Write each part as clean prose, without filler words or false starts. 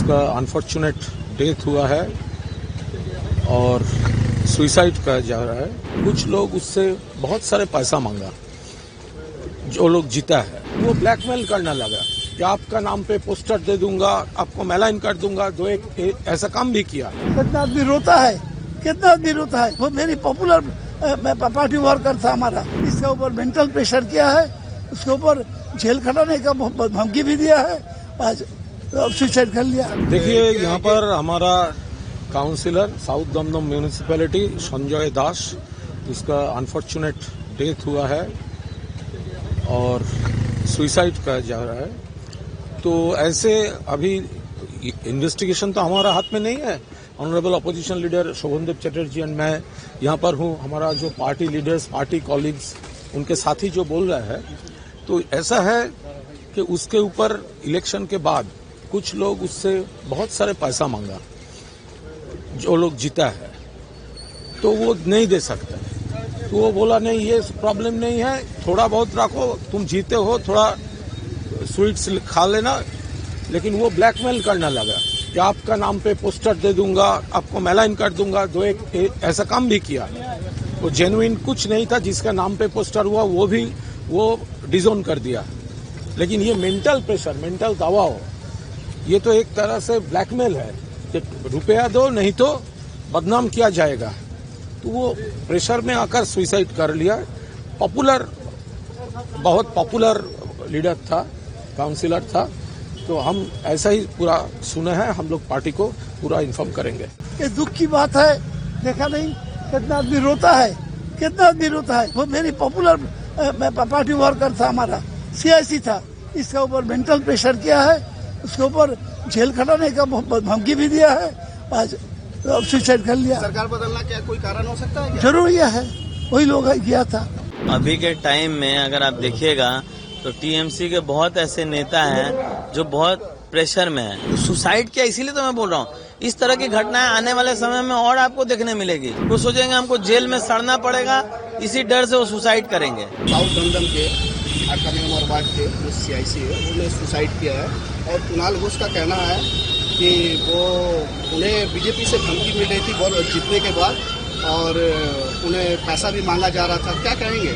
उसका unfortunate death हुआ है और सुसाइड का जा रहा है। कुछ लोग उससे बहुत सारे पैसा मांगा, जो लोग जीता है वो ब्लैकमेल करने लगा कि आपका नाम पे पोस्टर दे दूंगा, आपको मेलाइन कर दूंगा। दो एक ऐसा काम भी किया। कितना आदमी रोता है, कितना आदमी रोता है। वो मेरी पॉपुलर पार्टी वर्कर था हमारा, इसके ऊपर मेंटल प्रेशर किया है, उसके ऊपर जेल खटाने का धमकी भी दिया है, आज सुसाइड कर लिया। देखिए, यहाँ पर हमारा councillor south Dum Dum municipality Sanjay Das, उसका अनफॉर्चुनेट डेथ हुआ है और सुसाइड का जा रहा है। तो ऐसे अभी इन्वेस्टिगेशन तो हमारा हाथ में नहीं है। Honourable opposition leader Sovandeb Chatterjee and मैं यहाँ पर हूँ। हमारा जो पार्टी लीडर्स, पार्टी कॉलीग्स, उनके साथी जो बोल रहे हैं, तो ऐसा है कि उसके ऊपर इलेक्शन के बाद कुछ लोग उससे बहुत सारे पैसा मांगा, जो लोग जीता है, तो वो नहीं दे सकता। तो वो बोला नहीं, ये प्रॉब्लम नहीं है, थोड़ा बहुत रखो, तुम जीते हो, थोड़ा स्वीट्स खा लेना। लेकिन वो ब्लैकमेल करने लगा कि आपका नाम पे पोस्टर दे दूंगा, आपको मेलाइन कर दूंगा। दो एक ऐसा काम भी किया। वो जेन्युइन कुछ नहीं था, जिसका नाम पे पोस्टर हुआ वो डिजोन कर दिया। लेकिन ये मेंटल प्रेशर, मेंटल दबाव, ये तो एक तरह से ब्लैकमेल है कि रुपया दो नहीं तो बदनाम किया जाएगा। तो वो प्रेशर में आकर सुसाइड कर लिया। बहुत पॉपुलर लीडर था, काउंसिलर था। तो हम ऐसा ही पूरा सुने हैं, हम लोग पार्टी को पूरा इन्फॉर्म करेंगे। ये दुख की बात है, देखा नहीं कितना आदमी रोता है, कितना आदमी रोता है। वो मेरी पॉपुलर पार्टी वर्कर था हमारा, सीआईसी था, इसके ऊपर मेंटल प्रेशर किया है, उसके ऊपर जेल खटाने का धमकी भी दिया है, आज सुसाइड कर लिया। सरकार बदलना क्या कोई कारण हो सकता है क्या? जरूर यह है, वही लोग किया था। अभी के टाइम में अगर आप देखिएगा तो टीएमसी के बहुत ऐसे नेता हैं जो बहुत प्रेशर में है। तो सुसाइड किया, इसीलिए तो मैं बोल रहा हूँ, इस तरह की घटनाएं आने वाले समय में और आपको देखने मिलेगी। वो सोचेंगे हमको जेल में सड़ना पड़ेगा, इसी डर से वो सुसाइड करेंगे। साउथ दमदम के 8 नंबर वार्ड के जो सीआईसी है, उन्होंने सुसाइड किया है और कुणाल घोष का कहना है कि वो उन्हें बीजेपी से धमकी मिल रही थी बहुत जीतने के बाद, और उन्हें पैसा भी मांगा जा रहा था। क्या कहेंगे?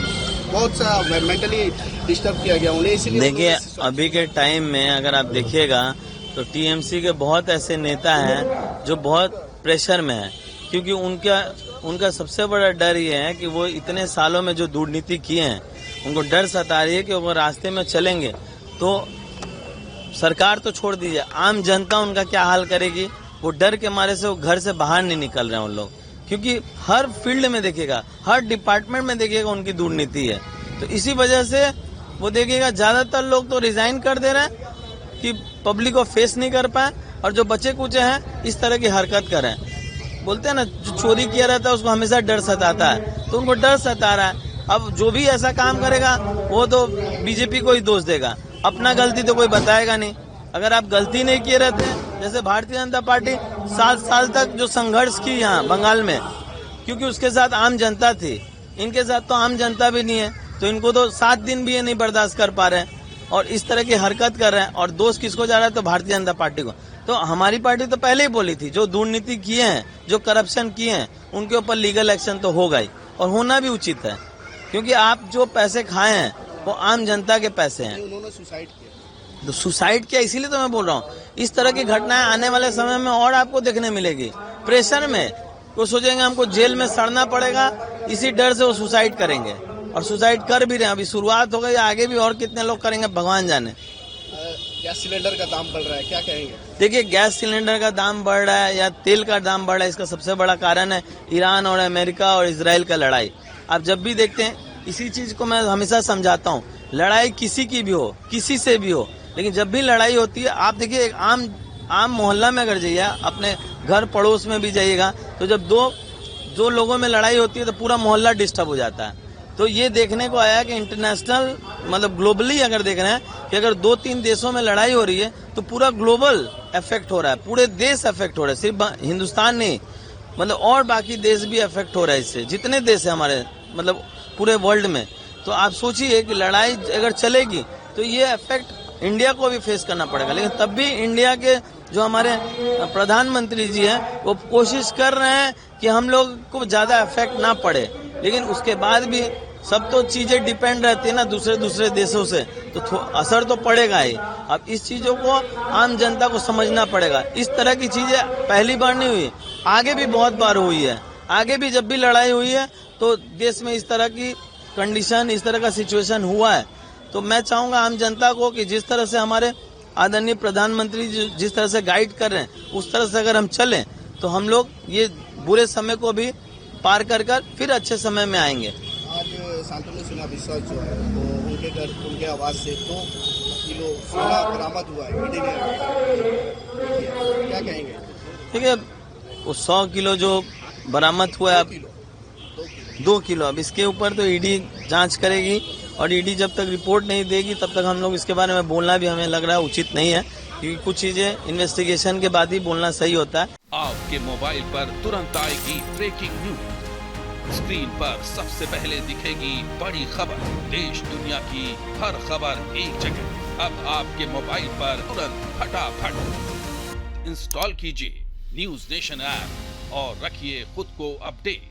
बहुत सा मेंटली डिस्टर्ब किया गया उन्हें, इसीलिए। देखिए, अभी के टाइम में अगर आप देखिएगा तो टीएमसी के बहुत ऐसे नेता हैं जो बहुत प्रेशर में है, क्योंकि उनका सबसे बड़ा डर ये है कि वो इतने सालों में जो दुर्नीति किए हैं, उनको डर सता रही है कि वो रास्ते में चलेंगे तो सरकार तो छोड़ दीजिए, आम जनता उनका क्या हाल करेगी। वो डर के मारे से वो घर से बाहर नहीं निकल रहे हैं उन लोग, क्योंकि हर फील्ड में देखिएगा, हर डिपार्टमेंट में देखिएगा उनकी दुर्नीति है। तो इसी वजह से वो देखिएगा ज्यादातर लोग तो रिजाइन कर दे रहे हैं कि पब्लिक को फेस नहीं कर पाए, और जो बचे कुचे हैं इस तरह की हरकत करें। बोलते हैं ना, जो चोरी किया रहता है उसको हमेशा डर सताता है, तो उनको डर सता रहा है। अब जो भी ऐसा काम करेगा वो तो बीजेपी को ही दोष देगा, अपना गलती तो कोई बताएगा नहीं। अगर आप गलती नहीं किए रहते, जैसे भारतीय जनता पार्टी 7 साल तक जो संघर्ष की यहाँ बंगाल में, क्योंकि उसके साथ आम जनता थी, इनके साथ तो आम जनता भी नहीं है, तो इनको तो 7 दिन भी ये नहीं बर्दाश्त कर पा रहे हैं और इस तरह की हरकत कर रहे हैं। और दोष किसको जा रहा है? तो भारतीय जनता पार्टी को। तो हमारी पार्टी तो पहले ही बोली थी, जो दुर्नीति किए हैं, जो करप्शन किए हैं, उनके ऊपर लीगल एक्शन तो होगा ही, और होना भी उचित है, क्योंकि आप जो पैसे खाए हैं वो आम जनता के पैसे हैं। उन्होंने सुसाइड किया, तो सुसाइड किया, इसीलिए तो मैं बोल रहा हूँ, इस तरह की घटनाएं आने वाले समय में और आपको देखने मिलेगी। प्रेशर में वो सोचेंगे हमको जेल में सड़ना पड़ेगा, इसी डर से वो सुसाइड करेंगे, और सुसाइड कर भी रहे हैं। अभी शुरुआत हो गई, आगे भी और कितने लोग करेंगे भगवान जाने। गैस सिलेंडर का दाम बढ़ रहा है, क्या कहेंगे? देखिए, गैस सिलेंडर का दाम बढ़ रहा है या तेल का दाम बढ़ रहा है, इसका सबसे बड़ा कारण है ईरान और अमेरिका और इजराइल का लड़ाई। आप जब भी देखते हैं, इसी चीज को मैं हमेशा समझाता हूँ, लड़ाई किसी की भी हो, किसी से भी हो, लेकिन जब भी लड़ाई होती है, आप देखिए एक आम मोहल्ला में अगर जाइए, अपने घर पड़ोस में भी जाइएगा, तो जब दो लोगों में लड़ाई होती है तो पूरा मोहल्ला डिस्टर्ब हो जाता है। तो ये देखने को आया कि इंटरनेशनल, मतलब ग्लोबली अगर देख रहे हैं कि अगर 2-3 देशों में लड़ाई हो रही है तो पूरा ग्लोबल इफेक्ट हो रहा है, पूरे देश इफेक्ट हो रहे हैं, सिर्फ हिंदुस्तान नहीं, मतलब और बाकी देश भी इफेक्ट हो रहा है इससे, जितने देश है हमारे, मतलब पूरे वर्ल्ड में। तो आप सोचिए कि लड़ाई अगर चलेगी तो ये इफेक्ट इंडिया को भी फेस करना पड़ेगा, लेकिन तब भी इंडिया के जो हमारे प्रधानमंत्री जी हैं वो कोशिश कर रहे हैं कि हम लोग को ज्यादा इफेक्ट ना पड़े, लेकिन उसके बाद भी सब तो चीजें डिपेंड रहती है ना दूसरे देशों से, तो असर तो पड़ेगा ही। अब इस चीजों को आम जनता को समझना पड़ेगा। इस तरह की चीजें पहली बार नहीं हुई, आगे भी बहुत बार हुई है। आगे भी जब भी लड़ाई हुई है तो देश में इस तरह की कंडीशन, इस तरह का सिचुएशन हुआ है। तो मैं चाहूंगा आम जनता को कि जिस तरह से हमारे आदरणीय प्रधानमंत्री जिस तरह से गाइड कर रहे हैं उस तरह से अगर हम चलें तो हम लोग ये बुरे समय को भी पार कर फिर अच्छे समय में आएंगे। आज शांतनु सिन्हा विश्वास जो है वो उनके घर उनके आवाज से 2 किलो सोना बरामद हुआ है, ईडी ने क्या कहेंगे? ठीक है, वो 100 किलो जो बरामद हुआ है, 2 किलो, अब इसके ऊपर तो ईडी जांच करेगी और ईडी जब तक रिपोर्ट नहीं देगी तब तक हम लोग इसके बारे में बोलना भी हमें लग रहा है उचित नहीं है, क्योंकि कुछ चीजें इन्वेस्टिगेशन के बाद ही बोलना सही होता है। आपके मोबाइल पर तुरंत आएगी ब्रेकिंग न्यूज, स्क्रीन पर सबसे पहले दिखेगी बड़ी खबर, देश दुनिया की हर खबर एक जगह। अब आपके मोबाइल पर तुरंत फटाफट इंस्टॉल कीजिए न्यूज नेशन ऐप और रखिए खुद को अपडेट।